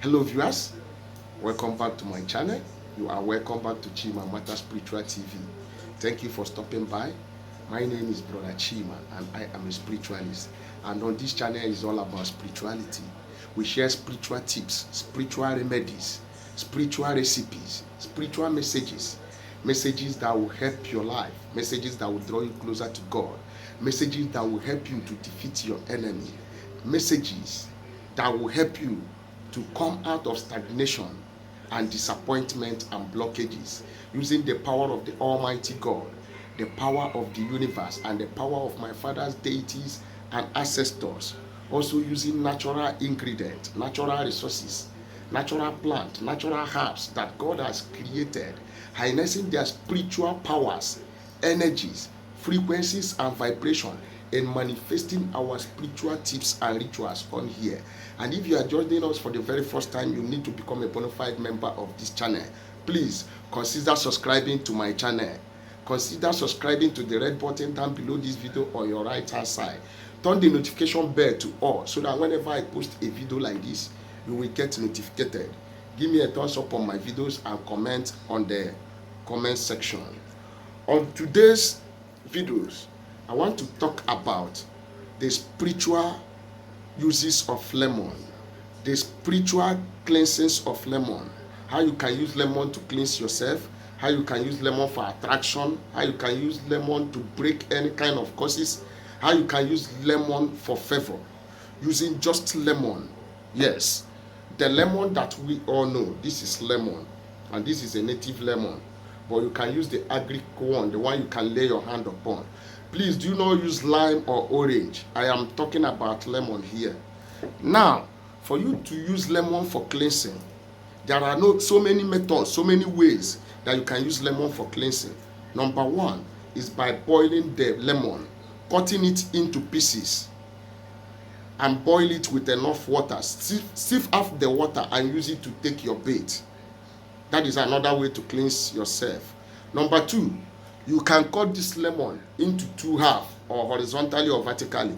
Hello viewers, welcome back to my channel. You are welcome back to Chima Matter Spiritual TV. Thank you for stopping by. My name is Brother Chima and I am a spiritualist. And on this channel is all about spirituality. We share spiritual tips, spiritual remedies, spiritual recipes, spiritual messages, messages that will help your life, messages that will draw you closer to God, messages that will help you to defeat your enemy, messages that will help you to come out of stagnation and disappointment and blockages using the power of the Almighty God, the power of the universe, and the power of my father's deities and ancestors. Also using natural ingredients, natural resources, natural plants, natural herbs that God has created, harnessing their spiritual powers, energies, frequencies, and vibration in manifesting our spiritual tips and rituals on here. And if you are joining us for the very first time, you need to become a bona fide member of this channel. Please consider subscribing to my channel. Consider subscribing to the red button down below this video on your right hand side. Turn the notification bell to all so that whenever I post a video like this, you will get notified. Give me a thumbs up on my videos and comment on the comment section. On today's videos, I want to talk about the spiritual uses of lemon, the spiritual cleansings of lemon, how you can use lemon to cleanse yourself, how you can use lemon for attraction, how you can use lemon to break any kind of curses, how you can use lemon for favor, using just lemon. Yes, the lemon that we all know, this is lemon, and this is a native lemon, but you can use the agric one, the one you can lay your hand upon. Please do not use lime or orange. I am talking about lemon here. Now, for you to use lemon for cleansing, there are so many methods, so many ways that you can use lemon for cleansing. Number one is by boiling the lemon, cutting it into pieces, and boil it with enough water. Sieve out the water and use it to take your bath. That is another way to cleanse yourself. Number two, you can cut this lemon into two halves, or horizontally or vertically.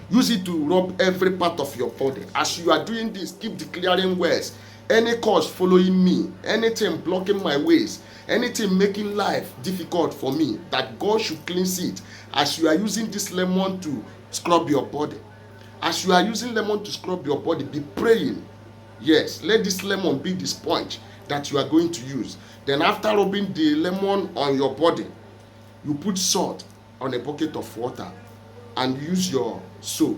Use it to rub every part of your body. As you are doing this, keep declaring words. Any cause following me, anything blocking my ways, anything making life difficult for me, that God should cleanse it. As you are using this lemon to scrub your body, as you are using lemon to scrub your body, be praying. Yes, let this lemon be the sponge that you are going to use. Then after rubbing the lemon on your body, you put salt on a bucket of water and use your soap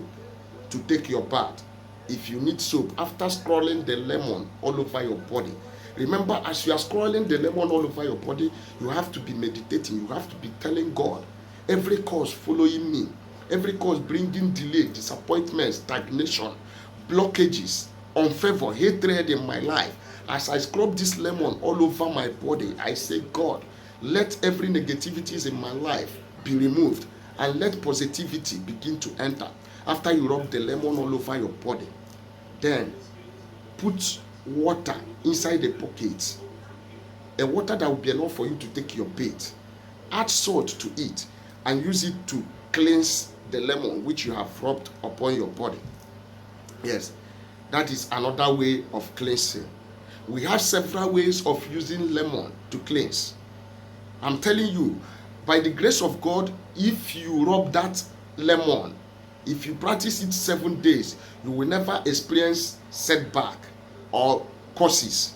to take your bath. If you need soap, after scrolling the lemon all over your body, remember, as you are scrolling the lemon all over your body, you have to be meditating. You have to be telling God, every cause following me, every cause bringing delay, disappointment, stagnation, blockages, unfavor, hatred in my life, as I scrub this lemon all over my body, I say, God, let every negativities in my life be removed and let positivity begin to enter. After you rub the lemon all over your body, then put water inside the pocket, a water that will be enough for you to take your bath. Add salt to it and use it to cleanse the lemon which you have rubbed upon your body. Yes, that is another way of cleansing. We have several ways of using lemon to cleanse. I'm telling you, by the grace of God, if you rub that lemon, if you practice it 7 days, you will never experience setback or curses.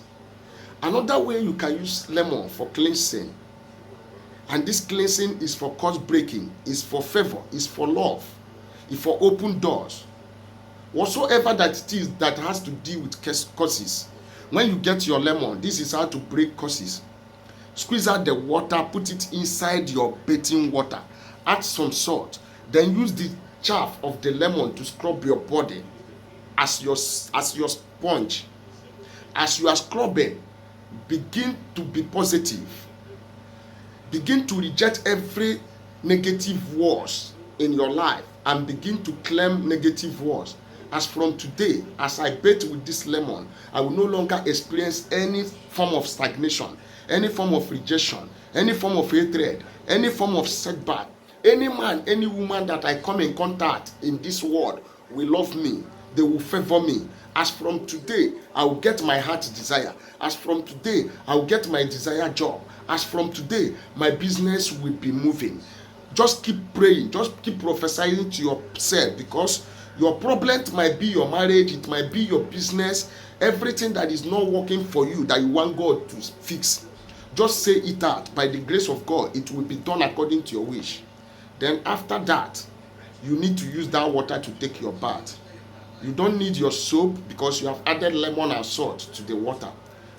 Another way you can use lemon for cleansing, and this cleansing is for curse breaking, is for favor, is for love, is for open doors. Whatsoever that it is that has to deal with curses, when you get your lemon, this is how to break curses. Squeeze out the water, put it inside your bathing water, add some salt, then use the chaff of the lemon to scrub your body as your sponge. As you are scrubbing, begin to be positive. Begin to reject every negative words in your life and begin to claim negative words. As from today, as I bathe with this lemon, I will no longer experience any form of stagnation, any form of rejection, any form of hatred, any form of setback. Any man, any woman that I come in contact in this world will love me. They will favor me. As from today, I will get my heart's desire. As from today, I will get my desired job. As from today, my business will be moving. Just keep praying. Just keep prophesying to yourself, because your problem might be your marriage, it might be your business, everything that is not working for you that you want God to fix. Just say it out. By the grace of God, it will be done according to your wish. Then after that, you need to use that water to take your bath. You don't need your soap because you have added lemon and salt to the water.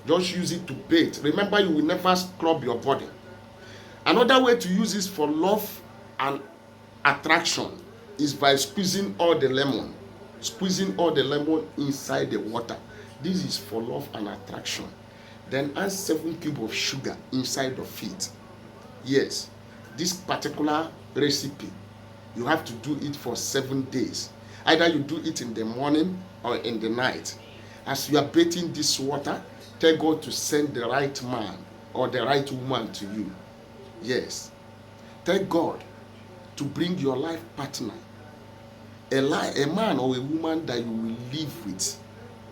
Just use it to bathe. Remember, you will never scrub your body. Another way to use this for love and attraction is by squeezing all the lemon. Squeezing all the lemon inside the water. This is for love and attraction. Then add 7 cubes of sugar inside of it. Yes, this particular recipe, you have to do it for 7 days. Either you do it in the morning or in the night. As you are bathing this water, tell God to send the right man or the right woman to you. Yes. Tell God to bring your life partner, a man or a woman that you will live with,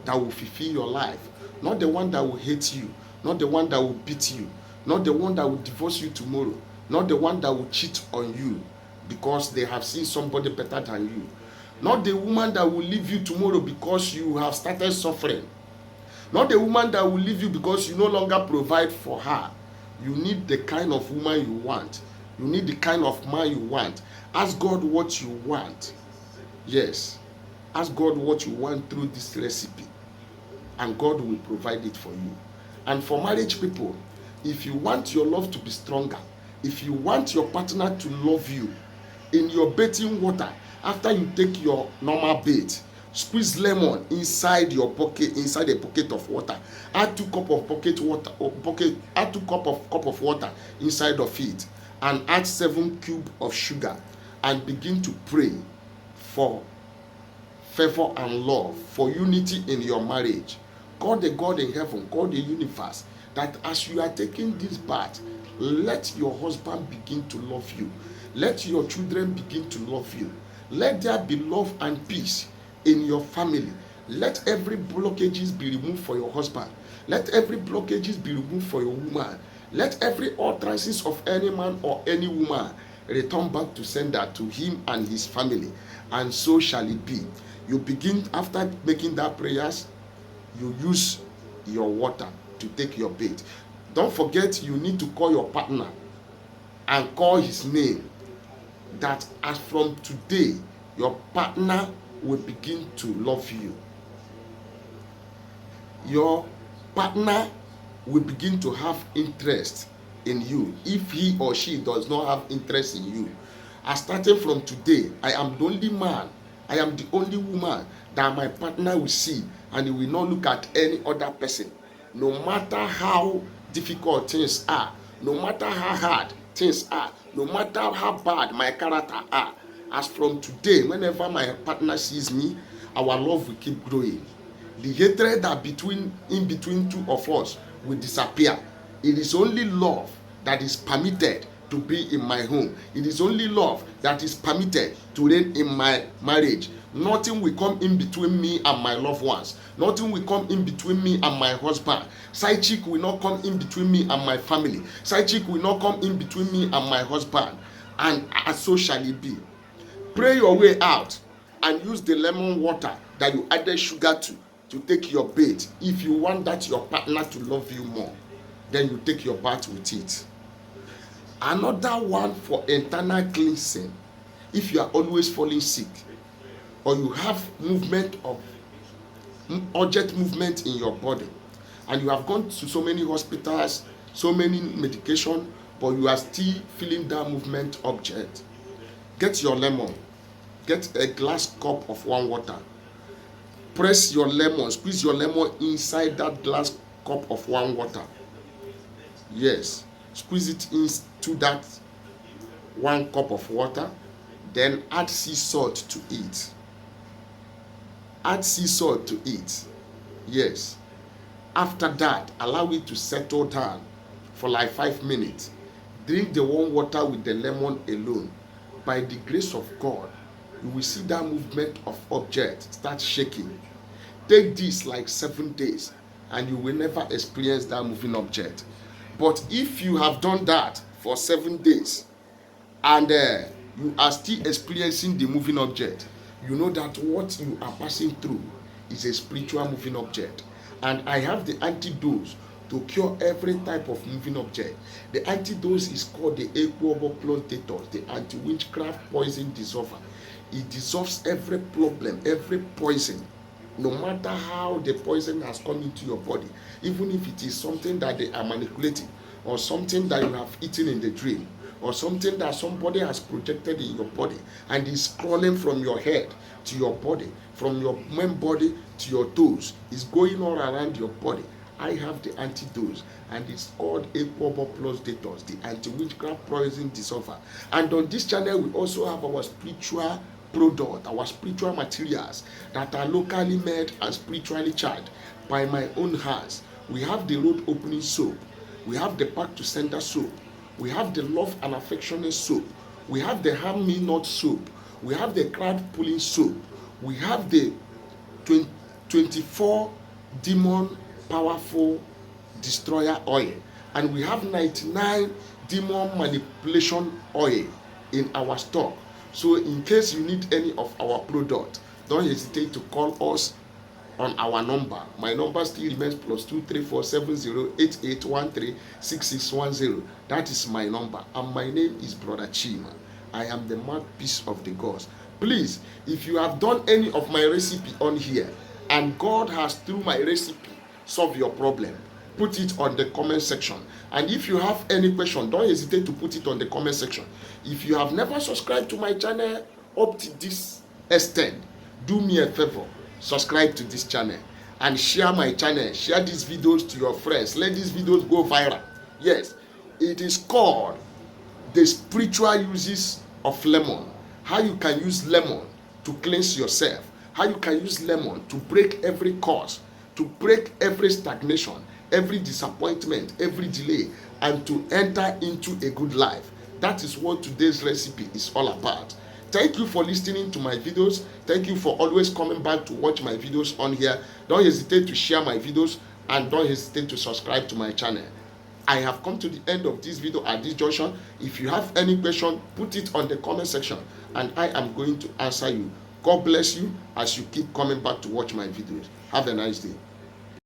that will fulfill your life. Not the one that will hate you, not the one that will beat you, not the one that will divorce you tomorrow, not the one that will cheat on you because they have seen somebody better than you, not the woman that will leave you tomorrow because you have started suffering, not the woman that will leave you because you no longer provide for her. You need the kind of woman you want. You need the kind of man you want. Ask God what you want. Yes. Ask God what you want through this recipe, and God will provide it for you. And for marriage people, if you want your love to be stronger, if you want your partner to love you, in your bathing water, after you take your normal bath, squeeze lemon inside your bucket, inside a bucket of water. Add 2 cups of add 2 cup of water inside of it, and add 7 cubes of sugar, and begin to pray for favor and love, for unity in your marriage. Call the God in heaven, call the universe, that as you are taking this bath, let your husband begin to love you. Let your children begin to love you. Let there be love and peace in your family. Let every blockages be removed for your husband. Let every blockages be removed for your woman. Let every utterances of any man or any woman return back to sender, to him and his family. And so shall it be. You begin, after making that prayers, you use your water to take your bath. Don't forget, you need to call your partner and call his name. That as from today, your partner will begin to love you. Your partner will begin to have interest in you. If he or she does not have interest in you, as starting from today, I am the only man, I am the only woman that my partner will see, and he will not look at any other person. No matter how difficult things are, no matter how hard things are, no matter how bad my character are, as from today, whenever my partner sees me, our love will keep growing. The hatred that in between two of us will disappear. It is only love that is permitted to be in my home. It is only love that is permitted to reign in my marriage. Nothing will come in between me and my loved ones. Nothing will come in between me and my husband. Side chick will not come in between me and my family. Side chick will not come in between me and my husband. And so shall it be. Pray your way out and use the lemon water that you added sugar to take your bath. If you want that your partner to love you more, then you take your bath with it. Another one for internal cleansing. If you are always falling sick, or you have movement of urgent movement in your body, and you have gone to so many hospitals, so many medication, but you are still feeling that movement object, get your lemon, get a glass cup of warm water, press your lemon, squeeze your lemon inside that glass cup of warm water. Yes, squeeze it into that 1 cup of water, then add sea salt to it. Add sea salt to it. Yes. After that, allow it to settle down for like 5 minutes. Drink the warm water with the lemon alone. By the grace of God, you will see that movement of object start shaking. Take this like 7 days and you will never experience that moving object. But if you have done that for 7 days and you are still experiencing the moving object, you know that what you are passing through is a spiritual moving object. And I have the antidote to cure every type of moving object. The antidote is called the equable plantator, the anti-witchcraft poison dissolver. It dissolves every problem, every poison, no matter how the poison has come into your body, even if it is something that they are manipulating, or something that you have eaten in the dream, or something that somebody has projected in your body and is crawling from your head to your body, from your main body to your toes, is going all around your body. I have the antidote, and it's called Equable Plus Detox, the anti-witchcraft poison dissolver. And on this channel, we also have our spiritual product, our spiritual materials that are locally made and spiritually charged by my own hands. We have the road opening soap, we have the back to sender soap, we have the love and affectionate soap, we have the harm me not soap, we have the crowd pulling soap, we have the 24 demon powerful destroyer oil, and we have 99 demon manipulation oil in our stock. So in case you need any of our product, don't hesitate to call us on our number. My number still remains +2347088136610. That is my number, and my name is Brother Chima. I am the mouthpiece of the gods. Please, if you have done any of my recipe on here and God has through my recipe solve your problem, put it on the comment section. And if you have any question, don't hesitate to put it on the comment section. If you have never subscribed to my channel up to this extent, do me a favor, subscribe to this channel and share my channel. Share these videos to your friends. Let these videos go viral. Yes, it is called the spiritual uses of lemon. How you can use lemon to cleanse yourself, how you can use lemon to break every curse, to break every stagnation, every disappointment, every delay, and to enter into a good life. That is what today's recipe is all about. Thank you for listening to my videos. Thank you for always coming back to watch my videos on here. Don't hesitate to share my videos, and don't hesitate to subscribe to my channel. I have come to the end of this video at this junction. If you have any question, put it on the comment section and I am going to answer you. God bless you as you keep coming back to watch my videos. Have a nice day.